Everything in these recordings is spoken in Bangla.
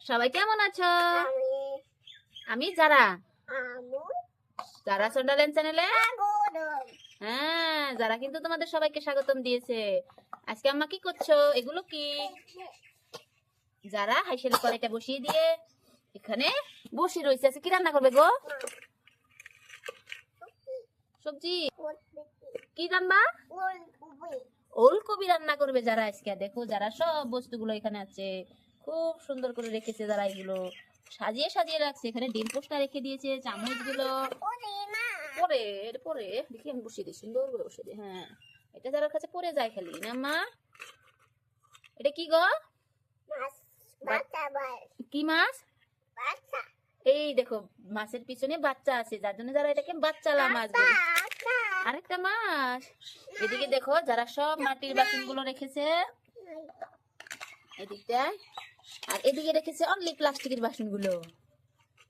সবাই কেমন আছো? আমি যারা যারা সন্ডালেন চ্যানেলে, হ্যাঁ যারা কিন্তু তোমাদের সবাইকে স্বাগতম দিয়েছে। আজকে আম্মা কি করছো? এগুলো কি? যারা হাইসেল কড়াইটা বসিয়ে দিয়ে এখানে বসে রয়েছে। আজকে কি রান্না করবে গো? সবজি কি রান্না? ওলকপি রান্না করবে যারা আজকে। দেখো যারা সব বস্তুগুলো এখানে আছে, খুব সুন্দর করে রেখেছে যারা, এগুলো সাজিয়ে সাজিয়ে রাখছে। এখানে ডিম পোস্টটা রেখে দিয়েছে, চামচ গুলো পরে পরে দেখি আমি বসিয়ে দিই, সুন্দর করে বসিয়ে দিই। হ্যাঁ, এটা যারা কাছে পরে যায় খালি না মা। এটা কি গো? কি মাছ? এই দেখো মাছের পিছনে বাচ্চা আছে, যার জন্য যারা এটাকে বাচ্চালা মাছ বলে। আরেকটা মাছ। এদিকে দেখো যারা সব মাটির বাসন গুলো রেখেছে এদিকটায়, আর এদিকে রেখেছে অনলি প্লাস্টিকের বাসন গুলো।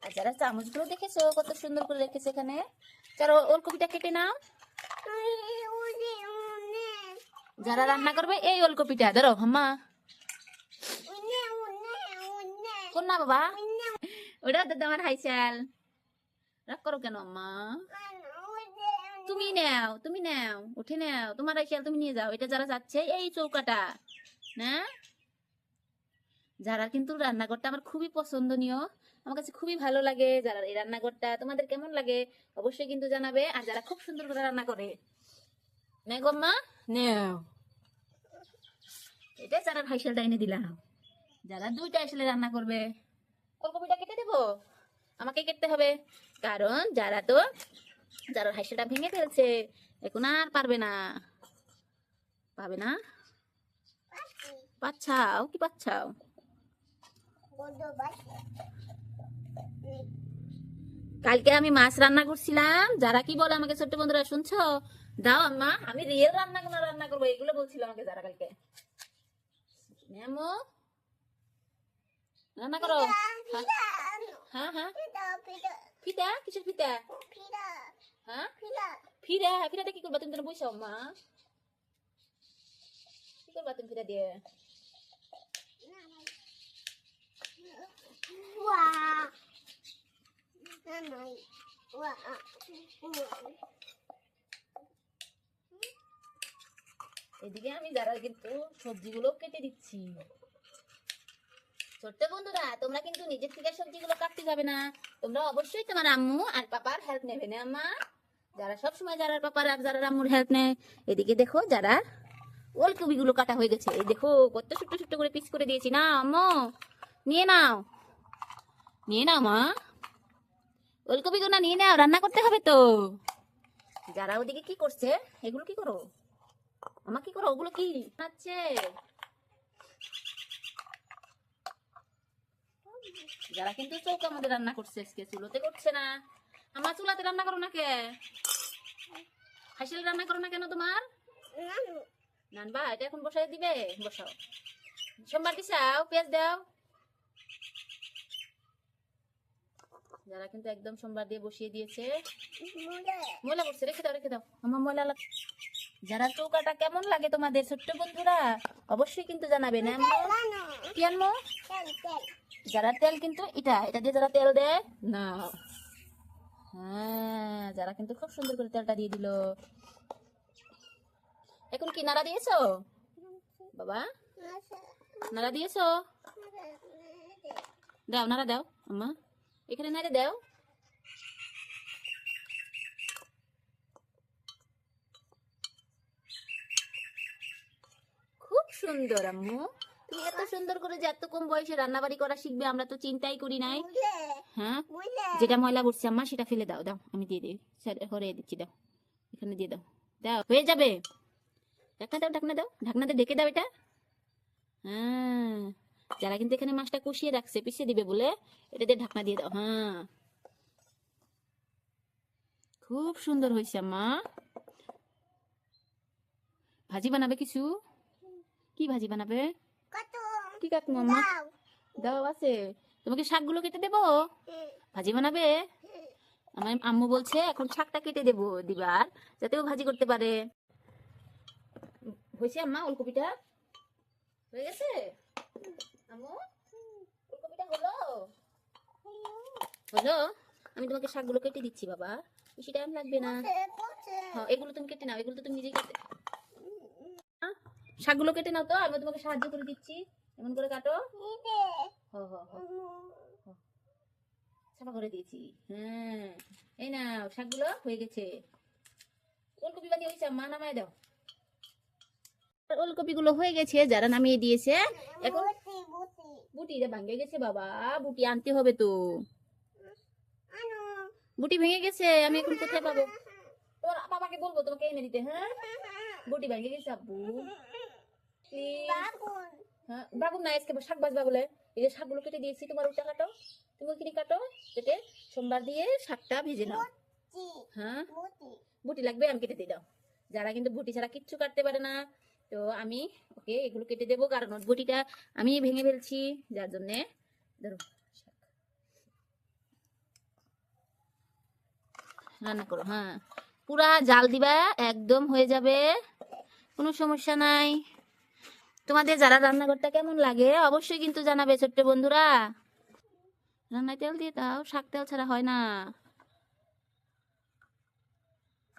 আর যারা চামচ গুলো দেখেছো কত সুন্দর করে রেখেছে এখানে। চলো ওলকপিটা কেটে নাও। যারা রান্না করবে এই ওলকপিটা ধরো হাম্মা। কোন না বাবা, ওটা তো তোমার হাইসাল। রাগ করো কেন আম্মা? তুমি নাও, তুমি নাও, উঠে নাও, তোমার হাইসাল তুমি নিয়ে যাও। এটা যারা যাচ্ছে এই চৌকাটা না, যারা কিন্তু রান্নাঘরটা আমার খুবই পছন্দনীয়, আমার কাছে খুবই ভালো লাগে। যারা এই রান্নাঘরটা তোমাদের কেমন লাগে অবশ্যই কিন্তু জানাবে। আর যারা খুব সুন্দর করে রান্না করে নে গম্মা নেও, এটা যারা হাইসালটা এনে দিলাম। যারা দুইটা আসলে রান্না করবে, ওলকপিটা কেটে দেবো, আমাকে কেটে হবে, কারণ যারা তো যারা হাইসালটা ভেঙে ফেলছে এখন আর পারবে না। পাবে না? পাচ্ছাও কি পাচ্ছাও? কালকে আমি মাছ রান্না করছিলাম। যারা কি বলে আমাকে, ছোট্ট বন্ধুরা শুনছো? দাও আম্মা, আমি রিয়েল রান্না করবো এগুলো বলছিল আমাকে যারা কালকে। রান্না করো। হ্যাঁ হ্যাঁ, ফিতা কিসের ফিতা? হ্যাঁ ফিরা, ফিরাটা কি করবা তুমি? তো বইসাও মা, কি করবা তুমি ফিরা দিয়ে? এদিকে আমি যারা কিন্তু সবজিগুলো কেটে দিচ্ছি। ছোট্ট বন্ধুরা তোমরা কিন্তু নিজের থেকে সবজিগুলো কাটতে যাবে না, তোমরা অবশ্যই তোমার আম্মু আর পাপার হেল্প নেবে না আম্মা। যারা সবসময় যারা পাপার আর যারা আম্মুর হেল্প নেয়। এদিকে দেখো যারা ওলকপি গুলো কাটা হয়ে গেছে, এই দেখো কত ছোট্ট ছোট্ট করে পিস করে দিয়েছি। না আম্মু নিয়ে নাও, নিয়ে নাও মা, ওলকপি গুলো নিয়ে নাও, রান্না করতে হবে তো। যারা ওদিকে কি করছে, এগুলো কি করো আমা, কি করো ওগুলো? কি আছে? যারা কিন্তু চৌকার মধ্যে রান্না করছে, আজকে চুলোতে করছে না। আমার চুলাতে রান্না করো না কে? হাসিল রান্না করো না কেন তোমার? নানবা এটা এখন বসাই দিবে, বসাও। সোমবার দিছাও, পেঁয়াজ দাও। যারা কিন্তু একদম সোমবার দিয়ে বসিয়ে দিয়েছে। ময়লা করছে, রেখে দাও রেখে দাও আমার ময়লা। যারা চৌকাটা কেমন লাগে তোমাদের ছোট্ট বন্ধুরা অবশ্যই কিন্তু জানাবে না। কি আনবো? যারা তেল কিন্তু এটা এটা দিয়ে যারা তেল দেয় না, হ্যাঁ যারা কিন্তু খুব সুন্দর করে তেলটা দিয়ে দিল। এখন কি নাড়া দিয়েছো বাবা? নাড়া দিয়েছো? দাও নাড়া দাও আম্মা, এখানে নাড়ে দাও। খুব সুন্দর আম্মু, তুমি এত সুন্দর করে যে এত কম বয়সে রান্না বাড়ি করা শিখবে আমরা তো চিন্তাই করি নাই। হ্যাঁ, যেটা ময়লা করছে আম্মা সেটা ফেলে দাও, দাও আমি দিয়ে দিই, হরে দিচ্ছি, দাও এখানে দিয়ে দাও, দাও হয়ে যাবে। ঢাকনা দাও, ঢাকনা দাও, ঢাকনা দিয়ে ঢেকে দাও এটা। হ্যাঁ, যারা কিন্তু এখানে মাছটা কষিয়ে রাখছে পিছিয়ে দিবে বলে এটা দিয়ে ঢাকনা দিয়ে দাও। হ্যাঁ, খুব সুন্দর হয়েছে আম্মা। ভাজি বানাবে কিছু? কি ভাজি বানাবে? কি কাটবো আম্মা? দাও আছে, তোমাকে শাকগুলো কেটে দেবো, ভাজি বানাবে। আমার আম্মু বলছে এখন শাকটা কেটে দেবো দিবার, যাতে ও ভাজি করতে পারে। হয়েছে আম্মা ওলকপিটা? হয়ে গেছে আম্মু? ওলকপিটা হলো? হলো, আমি তোমাকে শাকগুলো কেটে দিচ্ছি বাবা, বেশি টাইম লাগবে না। হ্যাঁ এগুলো তুমি কেটে নাও, এগুলো তো তুমি নিজেই কেটে, হ্যাঁ? শাকগুলো কেটে নাও তো, আমি তোমাকে সাহায্য করে দিচ্ছি। এমন করে কাটো। হ হ হ হ। সাফা করে দিয়েছি। হ্যাঁ এই নাও, শাকগুলো হয়ে গেছে। ওলকপি বাকি হয়েছে, মা নামায় দাও। ওলকপি গুলো হয়ে গেছে, যারা নামিয়ে দিয়েছে। এখন বুটি রে ভাঙে গেছে বাবা, বুটি আনতে হবে তো। বুটি ভেঙে গেছে, আমি এখন কোথায় পাবো? তোমার বাবাকে বলবো তোমাকে এনে দিতে। হ্যাঁ বুটি ভেঙে গেছে আব্বু। হ্যাঁ বাবু না, আজকে শাক বাজবা বলে এই যে শাকগুলো কেটে দিয়েছি, তোমার ওটা কাটো, তুমি ওইখানে কাটো, কেটে সোমবার দিয়ে শাকটা ভেজে নাও। হ্যাঁ বুটি লাগবে, আমি কেটে দিয়ে দাও। যারা কিন্তু বুটি ছাড়া কিচ্ছু কাটতে পারে না, তো আমি ওকে এগুলো কেটে দেবো, কারণ ওর বুটিটা আমি ভেঙে ফেলছি, যার জন্যে। ধরো রান্না করো। হ্যাঁ পুরা জাল দিবা, একদম হয়ে যাবে, কোনো সমস্যা নাই। তোমাদের যারা রান্নাঘরটা কেমন লাগে অবশ্যই কিন্তু জানাবে ছোট্ট বন্ধুরা। রান্নায় তেল দিয়ে দাও, শাক তেল ছাড়া হয় না।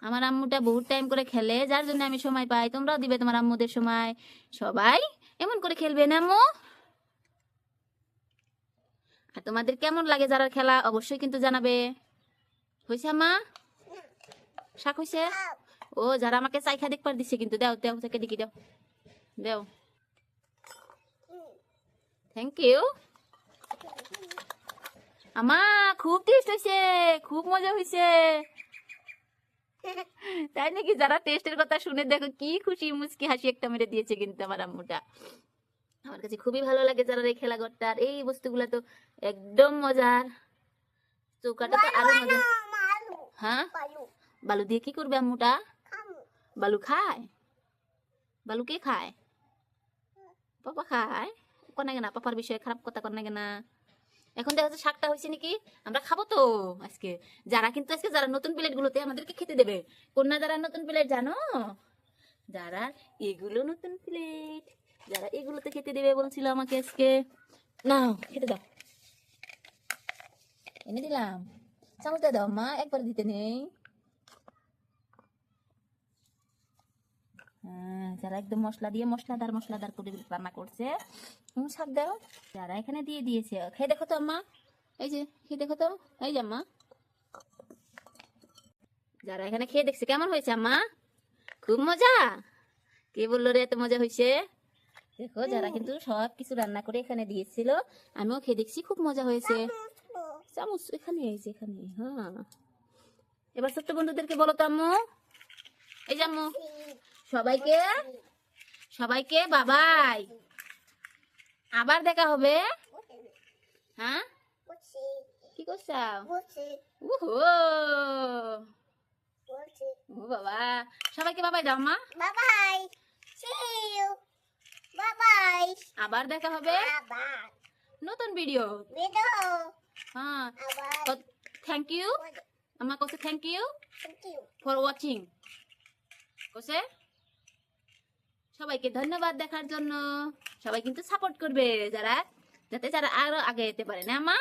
আমার আম্মুটা বহুত টাইম করে খেলে, যার জন্য আমি সময় পাই। তোমরাও দিবে তোমার আম্মুদের সময়, সবাই এমন করে খেলবে না আম্মু। আর তোমাদের কেমন লাগে যারা খেলা অবশ্যই কিন্তু জানাবে। হয়েছে আম্মা, শাক হয়েছে? ও যারা আমাকে চাইখা দেখবার দিচ্ছে কিন্তু, দাও দাও চাকে দেখি, দাও দাও। থ্যাংক ইউ আমা, খুব টেস্ট হয়েছে, খুব মজা হয়েছে। তাই নাকি? যারা টেস্টের কথা শুনে দেখো কি খুশি মুচকি হাসি একটা মেরে দিয়েছে কিন্তু আমার আম্মুটা। আমার কাছে খুবই ভালো লাগে যারা এই খেলাঘরটার এই বস্তুগুলা, তো একদম মজার। চৌকাটা তো আরো মজা। হ্যাঁ বালু দিয়ে কি করবে আম্মুটা? বালু খায়? বালু কে খায়? পাপা খায়। কোনাগে না, পাপার বিষয়ে খারাপ কথা কোনাগে না। এখন দেখা যাচ্ছে শাকটা হয়েছে নাকি, আমরা খাবো তো আজকে। যারা কিন্তু আজকে যারা নতুন প্লেট গুলোতে আমাদেরকে খেতে দেবে, কন্যা যারা নতুন প্লেট জানো, যারা এগুলো নতুন প্লেট, যারা এগুলোতে খেতে দেবে বলছিল আমাকে আজকে, নাও খেতে দাও। এনে দিলাম, চামচটা দাও মা, একবার দিতে নেই। হ্যাঁ যারা একদম মশলা দিয়ে মশলাদার করে রান্না করছে, শাক দাও। যারা এখানে দিয়ে দিয়েছে, খেয়ে দেখো তো আম্মা, এই যে খেয়ে দেখো তো, এই যে আম্মা, যারা এখানে খেয়ে দেখছে কেমন হয়েছে আম্মা? খুব মজা। কে বললো রে এত মজা হয়েছে? দেখো যারা কিন্তু সব কিছু রান্না করে এখানে দিয়েছিল, আমিও খেয়ে দেখছি, খুব মজা হয়েছে। চামচ এখানে, এই যে এখানে। হ্যাঁ এবার ছোট্ট বন্ধুদেরকে বলো তো আম্মু, এই যে আম্মু, সবাইকে সবাইকে বাবাই, আবার দেখা হবে। হ্যাঁ কি করছাও? ও বাবা, সবাইকে বাবাই দাও মা। বাবাই, বাবাই, আবার দেখা হবে নতুন ভিডিও। হ্যাঁ থ্যাংক ইউ আমা, কোসে থ্যাংক ইউ ফর ওয়াচিং, কোসে সবাইকে ধন্যবাদ দেখার জন্য। সবাই কিন্তু সাপোর্ট করবে, যারা যাতে যারা আরো আগে যেতে পারে না মা।